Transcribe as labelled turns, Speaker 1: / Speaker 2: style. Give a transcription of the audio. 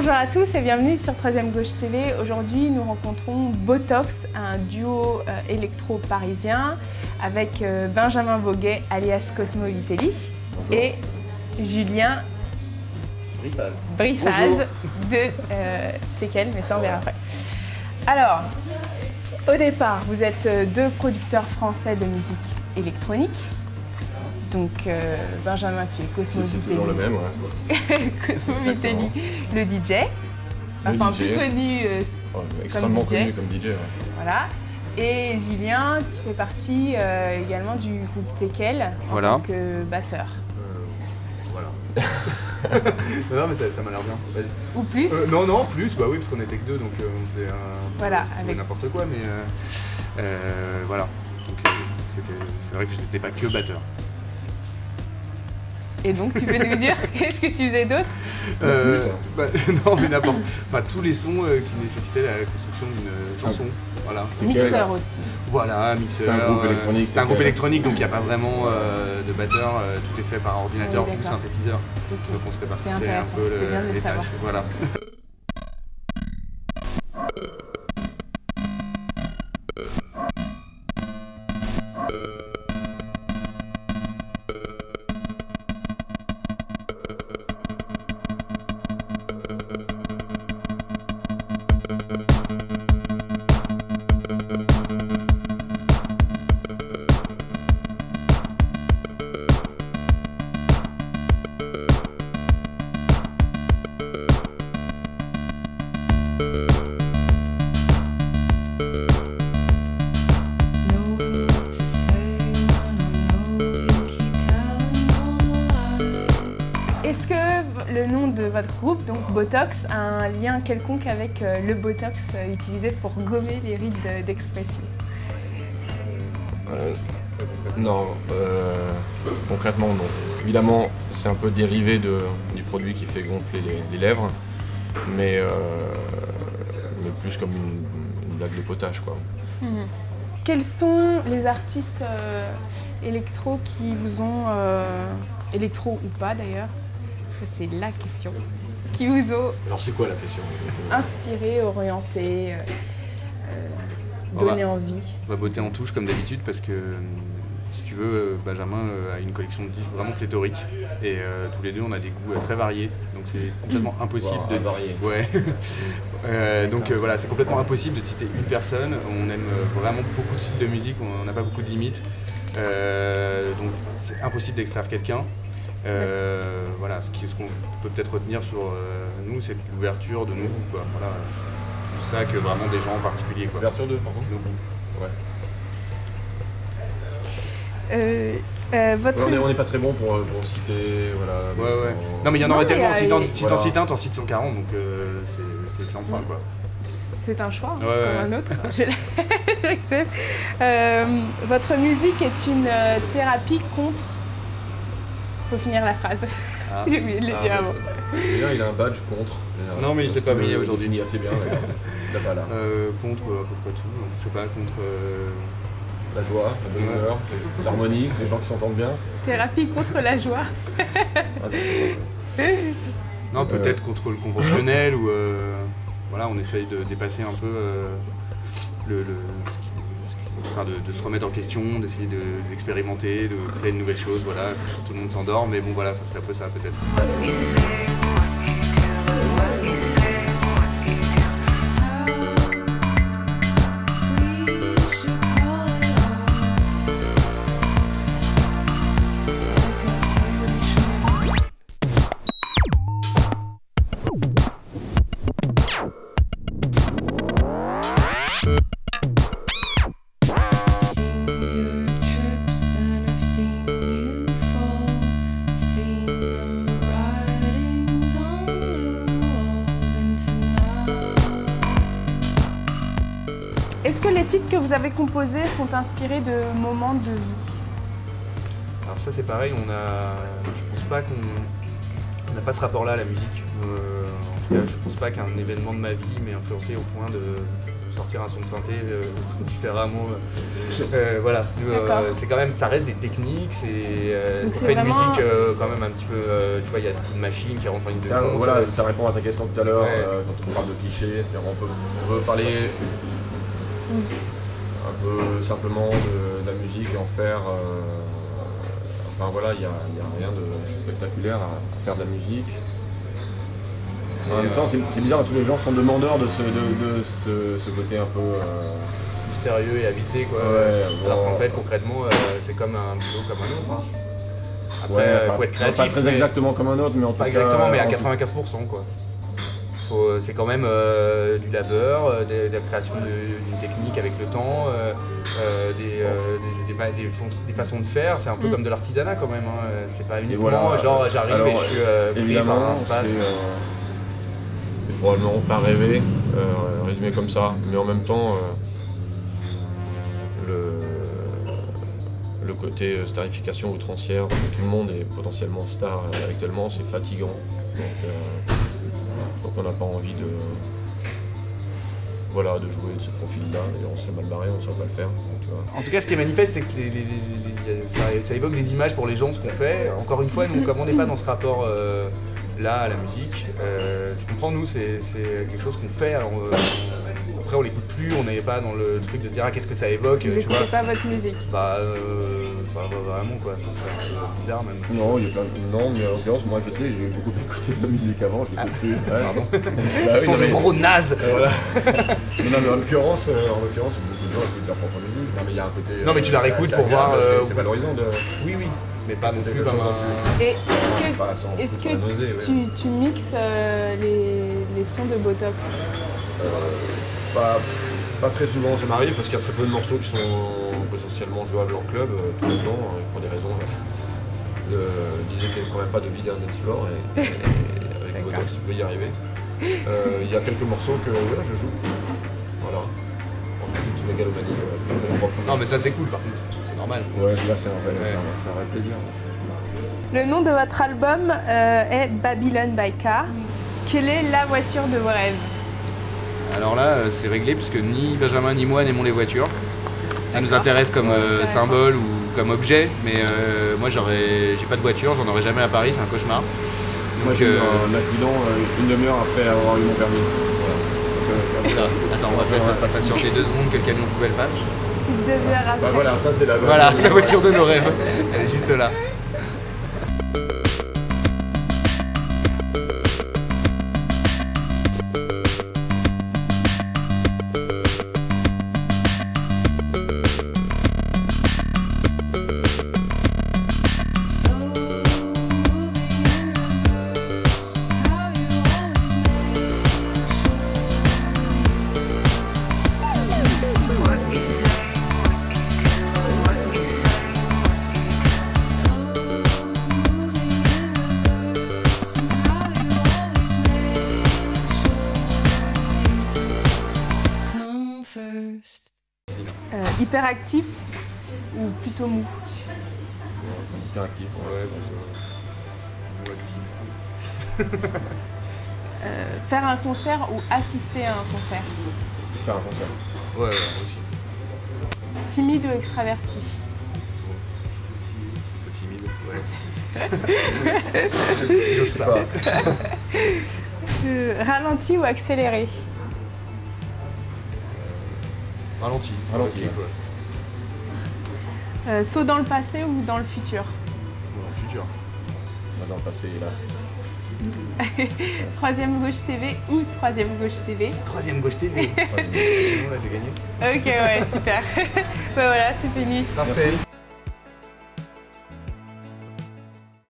Speaker 1: Bonjour à tous et bienvenue sur 3ème Gauche TV. Aujourd'hui, nous rencontrons Botox, un duo électro-parisien avec Benjamin Boguet, alias Cosmo Vitelli, et Julien Brifaz de Tekel, mais ça on verra après. Alors, au départ, vous êtes deux producteurs français de musique électronique. Donc Benjamin, tu es Cosmo Vitelli.
Speaker 2: C'est toujours le même, ouais.
Speaker 1: Cosmo Vitelli, le DJ. Enfin, plus connu
Speaker 2: extrêmement
Speaker 1: comme DJ.
Speaker 2: connu comme DJ, ouais.
Speaker 1: Voilà. Et Julien, tu fais partie également du groupe Tekel en tant que batteur.
Speaker 3: Voilà. Non, mais ça m'a l'air bien.
Speaker 1: Ou plus
Speaker 3: Non, plus, bah oui, parce qu'on était que deux, donc on faisait
Speaker 1: voilà, avec
Speaker 3: n'importe quoi, mais voilà. Donc c'est vrai que je n'étais pas que batteur.
Speaker 1: Et donc, tu peux nous dire qu'est-ce que tu faisais d'autre?
Speaker 3: Non, mais n'importe. Enfin, tous les sons qui nécessitaient la construction d'une chanson. Voilà.
Speaker 1: Mixeur aussi.
Speaker 3: Voilà, mixeur.
Speaker 2: C'est un groupe électronique.
Speaker 3: C'est un groupe électronique, donc il n'y a pas vraiment de batteur. Tout est fait par ordinateur ou synthétiseur.
Speaker 1: Okay.
Speaker 3: Donc on se répartit
Speaker 1: un peu les tâches.
Speaker 3: Voilà.
Speaker 1: Est-ce que le nom de votre groupe, donc Botox, a un lien quelconque avec le Botox utilisé pour gommer les rides d'expression?
Speaker 2: Non, concrètement non. Évidemment, c'est un peu dérivé du produit qui fait gonfler les lèvres, mais plus comme une blague de potage, quoi.
Speaker 1: Quels sont les artistes électro qui vous ont, électro ou pas d'ailleurs, c'est la question, qui vous ont
Speaker 2: Alors c'est quoi la question?
Speaker 1: inspiré, orienté, donné envie?
Speaker 3: On va botter en touche comme d'habitude parce que si tu veux, Benjamin a une collection de disques vraiment pléthorique et tous les deux on a des goûts très variés, donc c'est complètement impossible de
Speaker 2: varier.
Speaker 3: Ouais. Donc voilà, c'est complètement impossible de citer une personne. On aime vraiment beaucoup de styles de musique, on n'a pas beaucoup de limites, donc c'est impossible d'extraire quelqu'un. Voilà, ce qu'on peut peut-être retenir sur nous, c'est l'ouverture de nos goûts, quoi. Voilà, c'est ça que vraiment des gens en particulier, quoi.
Speaker 2: Ouverture de, par contre,
Speaker 3: nos goûts.
Speaker 2: Ouais.
Speaker 1: Votre...
Speaker 2: On n'est pas très bon pour citer, voilà.
Speaker 3: Ouais. Non mais il y en aurait tellement, si t'en cites un, t'en cites 140, donc c'est sans fin, quoi.
Speaker 1: C'est un choix,
Speaker 3: ouais,
Speaker 1: comme un autre. J'accepte. Votre musique est une thérapie contre... Faut finir la phrase. J'ai oublié de le dire avant.
Speaker 2: Julien, il a un badge contre.
Speaker 3: Non mais je l'ai pas mis aujourd'hui.
Speaker 2: Il assez bien, il l'a pas là.
Speaker 3: Contre à peu près tout, je sais pas, contre...
Speaker 2: La joie, la bonne humeur, l'harmonie, les gens qui s'entendent bien.
Speaker 1: Thérapie contre la joie.
Speaker 3: Non, peut-être contre le conventionnel ou voilà, on essaye de dépasser un peu de se remettre en question, d'essayer d'expérimenter, de créer de nouvelles choses, voilà, tout le monde s'endort, mais bon voilà, ça serait un peu ça peut-être.
Speaker 1: Est-ce que les titres que vous avez composés sont inspirés de moments de vie?
Speaker 3: Alors ça c'est pareil, je pense pas qu'on n'a pas ce rapport-là à la musique. En tout cas, je pense pas qu'un événement de ma vie m'ait influencé au point de sortir un son de synthé différemment. Voilà, c'est quand même, ça reste des techniques, on fait une musique quand même un petit peu, tu vois, il y a beaucoup de machines qui rentrent en ligne de compte.
Speaker 2: Voilà, ça répond à ta question tout à l'heure, quand on parle de clichés, on peut parler un peu simplement de la musique et en faire, enfin voilà, il n'y a rien de spectaculaire à faire de la musique. En même temps, c'est bizarre parce que les gens sont demandeurs de ce côté un peu
Speaker 3: mystérieux et habité, quoi.
Speaker 2: Ouais,
Speaker 3: alors qu'en fait, concrètement, c'est comme un boulot comme un autre. Hein. Après, il faut être créatif.
Speaker 2: Pas très exactement comme un autre, mais en tout cas.
Speaker 3: Pas exactement, mais à 95%, quoi. C'est quand même du labeur, de la création d'une technique avec le temps, des façons de faire. C'est un peu comme de l'artisanat quand même. Hein. C'est pas uniquement genre j'arrive et je suis pris par un espace.
Speaker 2: Probablement pas rêvé, résumé comme ça, mais en même temps, le côté starification outrancière, tout le monde est potentiellement star actuellement, c'est fatigant. Donc on n'a pas envie de jouer de ce profil-là, et on serait mal barré, on ne saurait pas le faire. Donc, tu vois.
Speaker 3: En tout cas, ce qui est manifeste, c'est que ça évoque des images pour les gens, ce qu'on fait. Encore une fois, nous, comme on n'est pas dans ce rapport là à la musique, tu comprends, nous c'est quelque chose qu'on fait, alors après on l'écoute plus, on n'est pas dans le truc de se dire ah qu'est-ce que ça évoque.
Speaker 1: Vous n'écoutez pas votre musique?
Speaker 3: Bah vraiment quoi, ça serait bizarre même.
Speaker 2: Non, non, mais en l'occurrence moi je sais, j'ai beaucoup écouté de la musique avant, je l'écoute plus.
Speaker 3: Pardon. Ce sont de gros nazes.
Speaker 2: Voilà. Non mais en l'occurrence beaucoup de gens écoutent leur propre musique. Non mais il y a un côté.
Speaker 3: Non mais tu la réécoutes pour voir.
Speaker 2: C'est valorisant de.
Speaker 3: Oui. Mais pas non plus comme un...
Speaker 1: Et est-ce que tu mixes les sons de Botox?
Speaker 2: Pas très souvent, ça m'arrive parce qu'il y a très peu de morceaux qui sont potentiellement jouables en club tout le temps, pour des raisons. L'idée c'est quand même pas de vider un dance floor et avec Botox tu peux y arriver. Il y a quelques morceaux que je joue. Voilà. En toute mégalomanie, je joue mes propres.
Speaker 3: Non mais ça c'est cool par contre. Normal.
Speaker 2: Ouais, là c'est un vrai plaisir.
Speaker 1: Le nom de votre album est Babylon by Car. Quelle est la voiture de vos rêves?
Speaker 3: Alors là, c'est réglé puisque ni Benjamin ni moi n'aimons les voitures. Ça nous intéresse comme symbole ou comme objet, mais moi j'ai pas de voiture, j'en aurai jamais à Paris, c'est un cauchemar.
Speaker 2: Moi j'ai eu un accident une demi-heure après avoir eu mon permis.
Speaker 3: Voilà. Attends, on va peut-être patienter 2 secondes que le camion poubelle passe.
Speaker 2: Bah voilà, ça c'est la
Speaker 3: voiture de nos rêves. Elle est juste là.
Speaker 1: Hyperactif ou plutôt mou?
Speaker 2: Hyperactif,
Speaker 3: actif.
Speaker 1: Faire un concert ou assister à un concert?
Speaker 2: Faire un concert.
Speaker 3: Ouais, aussi.
Speaker 1: Timide ou extraverti?
Speaker 3: Timide, ouais. J'ose pas.
Speaker 1: Ralenti ou accéléré?
Speaker 3: Ralenti.
Speaker 1: Quoi. Saut dans le passé ou dans le futur?
Speaker 3: Dans le futur.
Speaker 2: Dans le passé, hélas.
Speaker 1: Troisième Gauche TV ou Troisième Gauche TV?
Speaker 3: Troisième Gauche TV. C'est bon, là j'ai gagné.
Speaker 1: Ok, ouais, super. Voilà, c'est fini.
Speaker 3: Parfait. Merci.